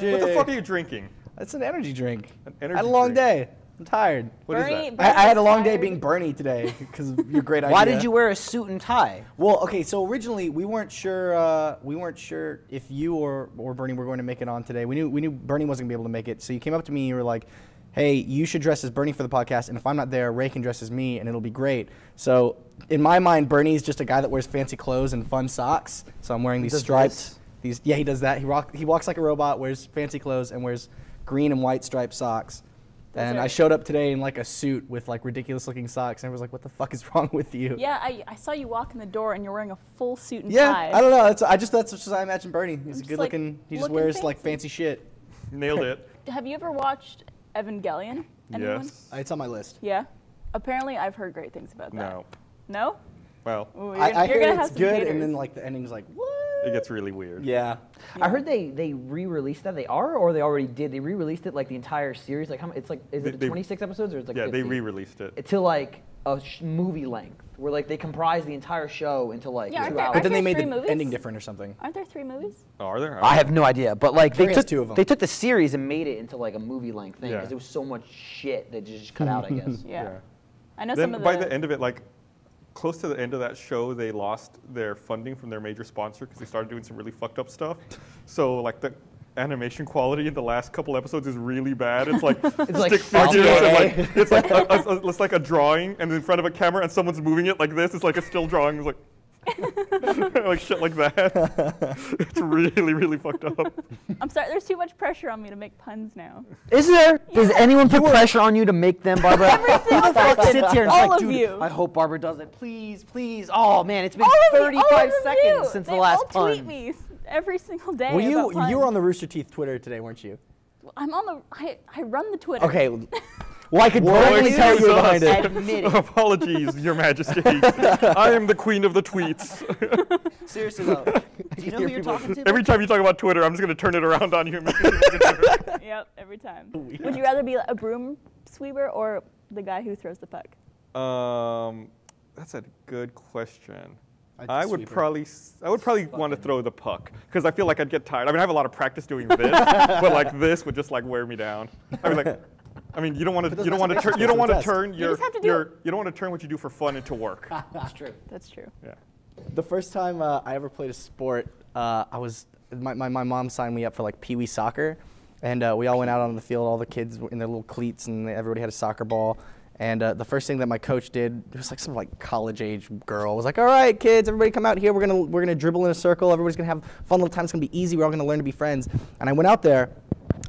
magic. What the fuck are you drinking? It's an energy drink. An energy I had a long drink. day. I'm tired. What is Bernie, that? Bernie I had a was long day tired. being Burnie today because of your great idea. Why did you wear a suit and tie? Well, okay, so originally we weren't sure if you or Bernie were going to make it on today. We knew Bernie wasn't going to be able to make it. So you came up to me and you were like, "Hey, you should dress as Bernie for the podcast, and if I'm not there, Ray can dress as me, and it'll be great." So in my mind, Bernie's just a guy that wears fancy clothes and fun socks. So I'm wearing these striped. Yeah, he does that. He walks like a robot, wears fancy clothes, and wears green and white striped socks. And I showed up today in like a suit with like ridiculous looking socks, and I was like, "What the fuck is wrong with you?" Yeah, I saw you walk in the door and you're wearing a full suit and Yeah, tie. I don't know. That's just how I imagine Bernie. He's a Just, good like, looking. He just looking wears like fancy. fancy shit. Nailed it. Have you ever watched Evangelion? Anyone? Yes. It's on my list. Yeah. Apparently, I've heard great things about that. No. No? Well, Ooh, I you're heard gonna have it's some good, haters. and then like the ending's like, what? it gets really weird. Yeah. I heard they re-released that. They are, or they already did. They re-released it like the entire series. Like it's like is it They- 26 episodes or it's like Yeah, 50? they re-released it. to like a movie length, where like they comprise the entire show into like Yeah, 2 aren't there- hours. But then they there made the 3 movies? ending different or something. Aren't there 3 movies? Oh, are there? I have no idea, but like Curry they has took 2 of them. they took the series and made it into like a movie length thing Yeah. because it was so much shit they just cut out. I guess. Yeah. Yeah. I know Then some of by the end of it, like close to the end of that show, they lost their funding from their major sponsor because they started doing some really fucked up stuff. So like the animation quality in the last couple episodes is really bad. It's like like stick figures and LTA. like it's like a drawing and in front of a camera and someone's moving it like this. It's like a still drawing. It's like like shit like that. It's really, really fucked up. I'm sorry, there's too much pressure on me to make puns now. Is there? Does anyone put pressure on you to make them, Barbara? Every single person, Sits here and all like, of dude, you. I hope Barbara does it. Please, please. Oh man, it's been All of you, 35 all of seconds you. since They the last all tweet pun. me every single day. Well, you about were on puns. the Rooster Teeth Twitter today, weren't you? I'm on the. I run the Twitter. Okay. Well, I could totally excuse tell you were us. behind it. Admit it. Apologies, Your Majesty. I am the queen of the tweets. Seriously though, do you know who you're talking to? Every time you talk about Twitter, I'm just going to turn it around on you and make you look at Twitter. Yep, every time. Would you rather be a broom sweeper or the guy who throws the puck? That's a good question. I'd I would sweeper. probably want to throw the puck because I feel like I'd get tired. I mean, I have a lot of practice doing this, but like this would just like wear me down. I mean, you don't want to turn You just have to do you don't want to turn what you do for fun into work. That's true. That's true. Yeah. The first time I ever played a sport, my mom signed me up for like Pee Wee soccer, and we all went out on the field, all the kids in their little cleats, and everybody had a soccer ball. And the first thing that my coach did, it was like some like college age girl, was like, "All right, kids, everybody come out here. We're gonna dribble in a circle. Everybody's gonna have a fun little time. It's gonna be easy. We're all gonna learn to be friends." And I went out there,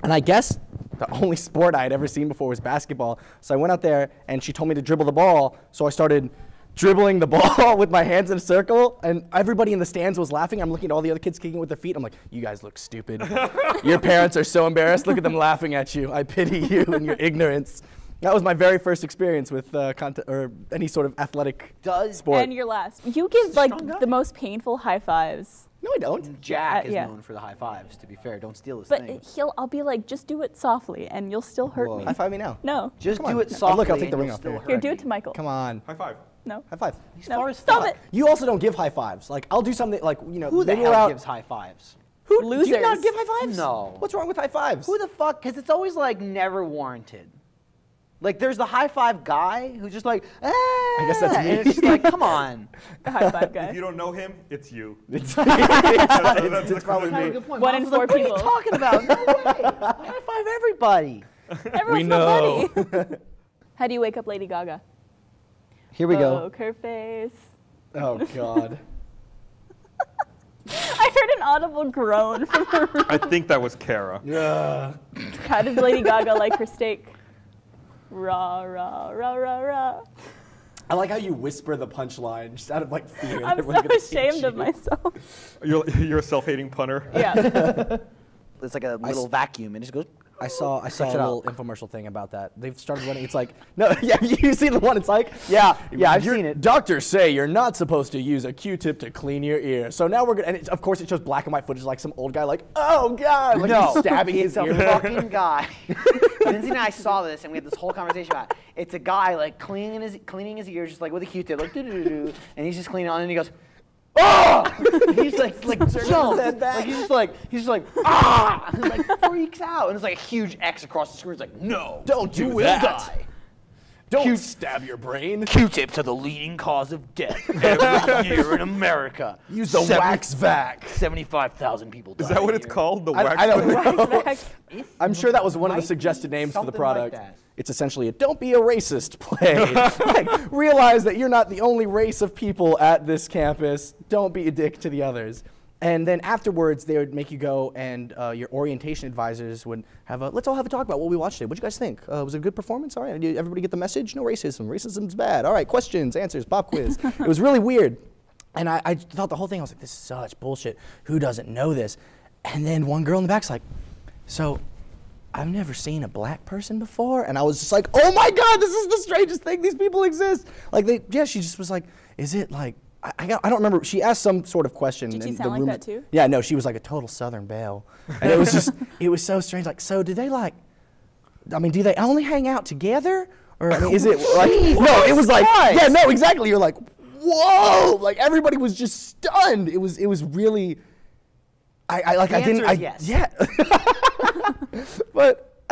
and I guess the only sport I had ever seen before was basketball. So I went out there, and she told me to dribble the ball. So I started dribbling the ball with my hands in a circle, and everybody in the stands was laughing. I'm looking at all the other kids kicking with their feet. I'm like, "You guys look stupid. Your parents are so embarrassed. Look at them laughing at you. I pity you and your ignorance." That was my very first experience with or any sort of athletic sport. And your last. You give like Strong guy. the most painful high fives. No, I don't. Jack is yeah. known for the high fives. To be fair, don't steal his But thing. I'll be like, just do it softly, and you'll still hurt Whoa. me. High five me now. No. Just Come do on. it softly. Look, I'll take the and ring you'll off still there. hurt Here, do it me. to Michael. Come on. High five. No. High five. No. as Stop fuck. it. You also don't give high fives. Like, I'll do something like, Who the maybe we're hell out. gives high fives? Who, do you Losers. not give high fives? No. What's wrong with high fives? Who the fuck? Because it's always like never warranted. Like there's the high five guy who's just like, ah, I guess that's me. And it's just like, come on. The high five If guy. you don't know him, it's you. It's That's probably Have a me. good point. One Mom's in like, 4 what are people. you talking about? No way. High five everybody. Everyone's know. my buddy. How do you wake up Lady Gaga? Here we go. Poker face. Oh, God. I heard an audible groan from the room. I think that was Kara. Yeah. How does Lady Gaga like her steak? Rah, rah, rah, rah, rah. I like how you whisper the punchline just out of like fear. that I'm everyone's so gonna hate ashamed of you. myself. You're a self-hating punter. Yeah. It's like a little vacuum and it just goes. I saw a it out. little infomercial thing about that. They've started running. It's like, no, yeah, you seen the one? It's like, Yeah, I've seen it. Doctors say you're not supposed to use a Q-tip to clean your ear. So now we're gonna, and of course it shows black and white footage, like some old guy, like, oh God, like No, he's stabbing his it's ear. a fucking guy. Lindsay and I saw this, and we had this whole conversation about it. It's a guy like cleaning his ears, just like with a Q-tip, like doo-doo-doo-doo, and he's just cleaning on, and he goes, oh! He's like jumps. said that. Like he's just like ah! And like freaks out, and it's like a huge X across the screen. It's like no, Don't do you will that. die. Don't stab your brain. Q-tips are the leading cause of death every year in America. Use the wax vac. 75,000 people die. Is that what it's a year. called? The I wax? don't know. Wax vac. I'm sure that was one of the suggested names for the product. It's essentially a "don't be a racist" play. Like, realize that you're not the only race of people at this campus. Don't be a dick to the others. And then afterwards, they would make you go, and your orientation advisors would have a, let's all have a talk about what we watched today. What'd you guys think? Was it a good performance? All right, did everybody get the message? No racism. Racism's bad. All right, questions, answers, pop quiz. It was really weird. And I thought the whole thing, I was like, this is such bullshit. Who doesn't know this? And then one girl in the back's like, so I've never seen a black person before. And I was just like, oh my God, this is the strangest thing. These people exist. Like, she just was like, is it like, I don't remember. She asked some sort of question. Did she in sound the like room. that too? Yeah, no, she was like a total Southern belle. And it was just, it was so strange. Like, so do they like, I mean, do they only hang out together? Or I mean, is it like, no, it was like, yeah, no, exactly. You're like, whoa. Like, everybody was just stunned. It was really, Yes. Yeah. But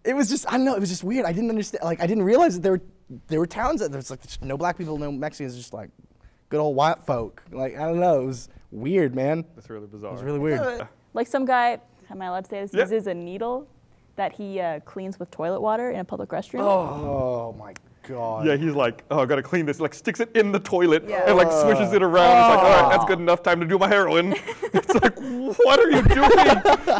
it was just, I don't know, it was just weird. I didn't understand, like, I didn't realize that there were towns that there's like no black people, no Mexicans, just like good old white folk. Like, I don't know, it was weird, man. That's really bizarre. It was really weird. Like some guy, am I allowed to say this? Yeah. Uses a needle that he cleans with toilet water in a public restroom. Oh my God. Yeah, he's like, oh, I gotta clean this. Like, sticks it in the toilet Yeah. and like swishes it around. It's like, all right, that's good enough. Time to do my heroin. It's like, what are you doing?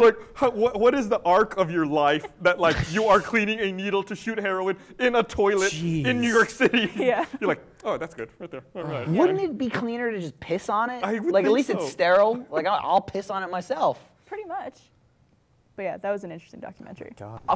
Like, what is the arc of your life that like you are cleaning a needle to shoot heroin in a toilet in New York City? Yeah. You're like, oh, that's good, right there. All right. Wouldn't it be cleaner to just piss on it? I would like at think least so. it's sterile. Like I'll piss on it myself. Pretty much. But yeah, that was an interesting documentary.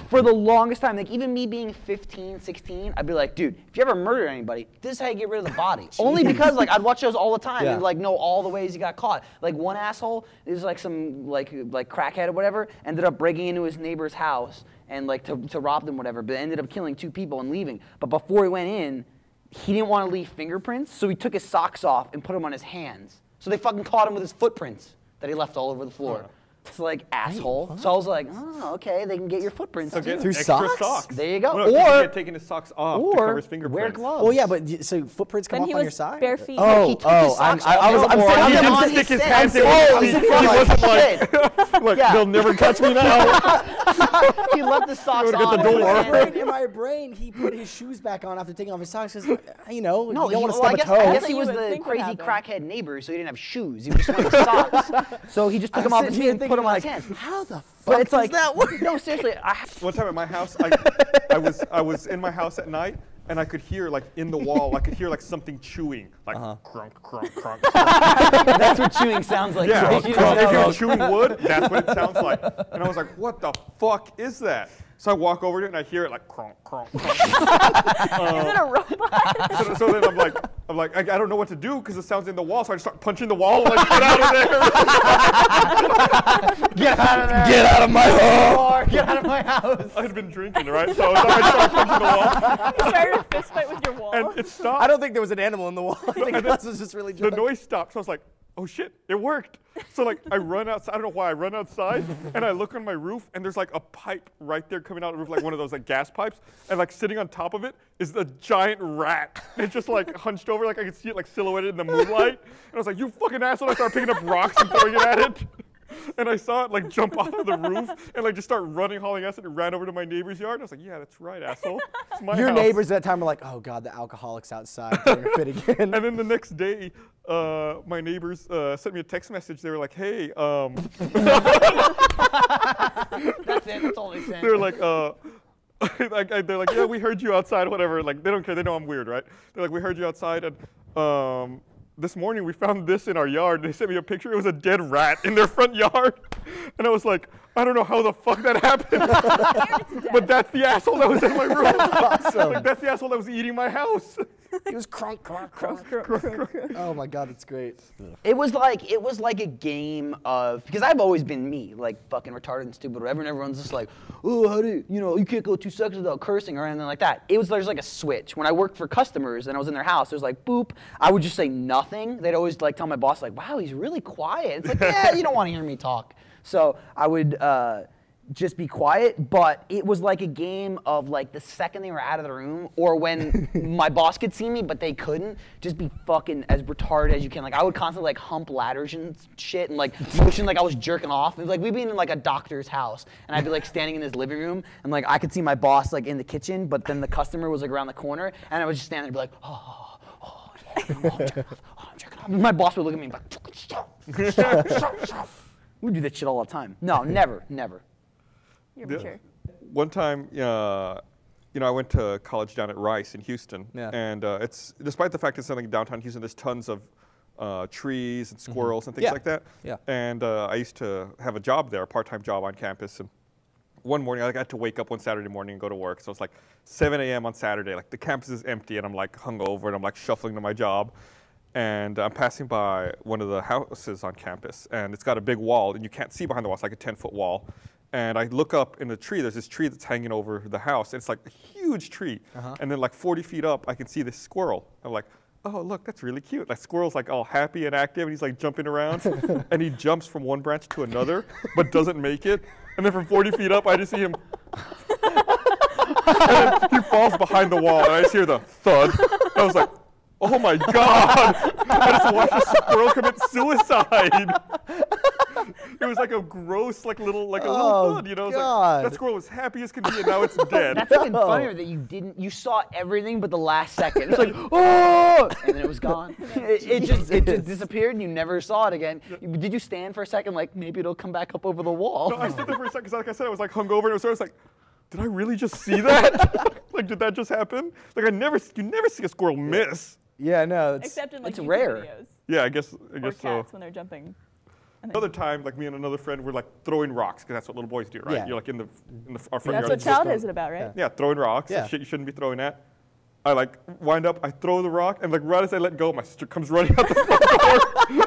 For the longest time, like even me being 15, 16, I'd be like, dude, if you ever murder anybody, this is how you get rid of the body. Only because like I'd watch those all the time Yeah. and like know all the ways he got caught. Like one asshole is like some like crackhead or whatever, ended up breaking into his neighbor's house and like to rob them, whatever, but ended up killing 2 people and leaving. But before he went in, he didn't want to leave fingerprints, so he took his socks off and put them on his hands. So they fucking caught him with his footprints that he left all over the floor. It's like, asshole. So I was like, oh, okay, they can get your footprints So too. get Through extra socks? There you go. No, 'cause he Or- had taken his socks off to cover Or his fingerprints. wear gloves. Well, yeah, but so footprints come Then off he on was your side? bare feet. Oh, He took his I'm socks off. saying, Or I'm he saying, didn't didn't on stick his his hands in Oh, his he feet. didn't He like wasn't shit. Like, Yeah. they'll never catch me now. He left the socks You wanna on. get the with his door? hands. In my brain, he put his shoes back on after taking off his socks because, you know, No, you don't want to well, stub a I toe. guess he You was would the think would crazy happen. crackhead neighbor, so he didn't have shoes. He was just wearing socks. So he just took them off his feet and put them on his hands. How the fuck But it's does like, that work? no, seriously. One time at my house, I was in my house at night, and I could hear like in the wall, I could hear like something chewing, like crunk, crunk, crunk. That's what chewing sounds like. Yeah, Chewing if sounds you're like- chewing wood, that's what it sounds like. And I was like, what the fuck is that? So I walk over to it and I hear it like cronk, cronk, cronk. Is it a robot? So then I'm like, I don't know what to do because it sounds in the wall. So I just start punching the wall and like, get out of there. Get out of there. Get out of my home! Get out of my house. I had been drinking, right? So I started punching the wall, You started a fist fight with your wall. and it stopped. I don't think there was an animal in the wall. I think Gus was just really The drunk. noise stopped, so I was like, oh shit, it worked. So like I run outside, I don't know why, I run outside and I look on my roof and there's like a pipe right there coming out of the roof, like one of those like gas pipes, and like sitting on top of it is a giant rat. It's just like hunched over, like I could see it like silhouetted in the moonlight. And I was like, you fucking asshole. I started picking up rocks and throwing it at it. And I saw it like jump off of the roof and like just start running, hauling ass, and it ran over to my neighbor's yard. And I was like, yeah, that's right, asshole. It's my Your house. neighbors at that time were like, oh God, the alcoholic's outside throwing a fit again. And then the next day, my neighbors sent me a text message. They were like, hey, That's it. That's all they said. they were like, they're like, yeah, we heard you outside, whatever. Like, they don't care. They know I'm weird, right? They're like, we heard you outside, and this morning we found this in our yard. They sent me a picture. It was a dead rat in their front yard. And I was like, I don't know how the fuck that happened. But that's the asshole that was in my room. Awesome. Like, that's the asshole that was eating my house. He was crunk, crunk, crunk. Oh my God, that's great. It was like a game of, because I've always been me, like fucking retarded and stupid, whatever, and everyone's just like, oh, how do you can't go 2 seconds without cursing or anything like that. There's like a switch. When I worked for customers and I was in their house, it was like boop. I would just say nothing. They'd always like tell my boss like, wow, he's really quiet. It's like, yeah, you don't want to hear me talk. So I would just be quiet, but it was like a game of like the second they were out of the room, or when my boss could see me but they couldn't, just be fucking as retarded as you can. Like I would constantly like hump ladders and shit and like motion like I was jerking off. It was like we'd be in like a doctor's house and I'd be like standing in his living room and like I could see my boss like in the kitchen, but then the customer was like around the corner and I would just stand there and be like, oh, yeah, I'm jerking off. My boss would look at me and be like, stop. We do that shit all the time. No, never. You're mature. One time, I went to college down at Rice in Houston, and it's despite the fact it's something downtown Houston, there's tons of trees and squirrels and things like that. Yeah. And I used to have a job there, a part-time job on campus. And one morning, I had to wake up one Saturday morning and go to work. So it's like 7 a.m. on Saturday. Like the campus is empty, and I'm like hungover, and I'm like shuffling to my job. And I'm passing by one of the houses on campus, and it's got a big wall, and you can't see behind the wall. It's like a 10-foot wall. And I look up in the tree. There's this tree that's hanging over the house. It's like a huge tree. And then like 40 feet up, I can see this squirrel. I'm like, oh, look, that's really cute. Like squirrel's like all happy and active, and he's like jumping around. And he jumps from one branch to another, but doesn't make it. And then from 40 feet up, I just see him. And then he falls behind the wall, and I just hear the thud. And I was like, oh my God! I just watched a squirrel commit suicide. It was like a gross, like a little thud, you know? It was like, that squirrel was happy as can be, and now it's dead. That's even funnier that you saw everything but the last second. It's like, oh! And then it was gone. It just disappeared, and you never saw it again. Did you stand for a second, like maybe it'll come back up over the wall? No, I stood there for a second, because like I said, I was like hungover, and I was like, did I really just see that? Like, did that just happen? Like, you never see a squirrel miss. Yeah, no, Except in like it's YouTube rare. videos. Yeah, I guess Or so. cats when they're jumping. Another time, like me and another friend were like throwing rocks, because that's what little boys do, right? Yeah. You're like in our front That's yard. what childhood is about, right? Yeah, throwing rocks. Yeah. Shit you shouldn't be throwing at. I like wind up, I throw the rock, and like right as I let go, my sister comes running out the front door,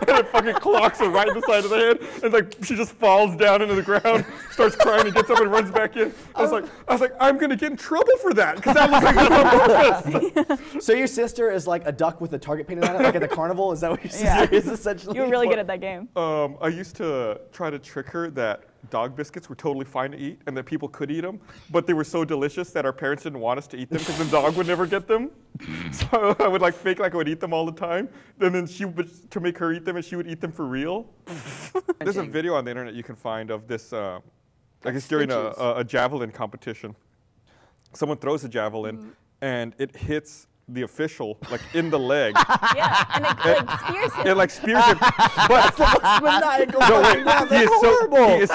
and it fucking clocks her right in the side of the head, and like she just falls down into the ground, starts crying, and gets up and runs back in. I was like, I'm gonna get in trouble for that, because that looks like that's on purpose. So your sister is like a duck with a target painted on it, like at the carnival? Is that what your sister Yeah. is essentially? You were really good at that game. I used to try to trick her that dog biscuits were totally fine to eat and that people could eat them, but they were so delicious that our parents didn't want us to eat them because the dog would never get them. So I would like fake like I would eat them all the time. And then she would, to make her eat them, and she would eat them for real. There's a video on the internet you can find of this, I guess during a javelin competition. Someone throws a javelin and it hits the official like in the leg. Yeah, and it like spears him. It like spears him. But no, wait,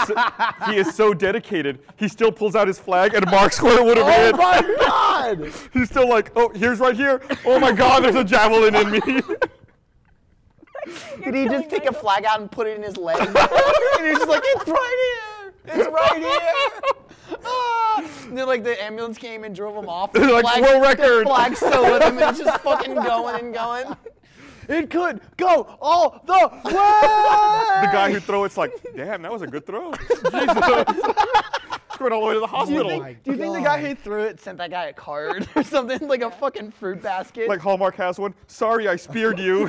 he is so dedicated. He still pulls out his flag and marks where it would have hit. Oh my God! He's still like, oh, here's right here. Oh my God, there's a javelin in me. Did he just take a flag out and put it in his leg? And he's just like, it's right here! It's right here! Ah! And then like the ambulance came and drove him off. They're like, world record. The flag's still with him, and he's just fucking going and going. It could go all the way! The guy who threw it's like, damn, that was a good throw. Jesus. Going all the way to the hospital. Do you think the guy who threw it sent that guy a card or something? Like a fucking fruit basket? Like Hallmark has one. Sorry, I speared you.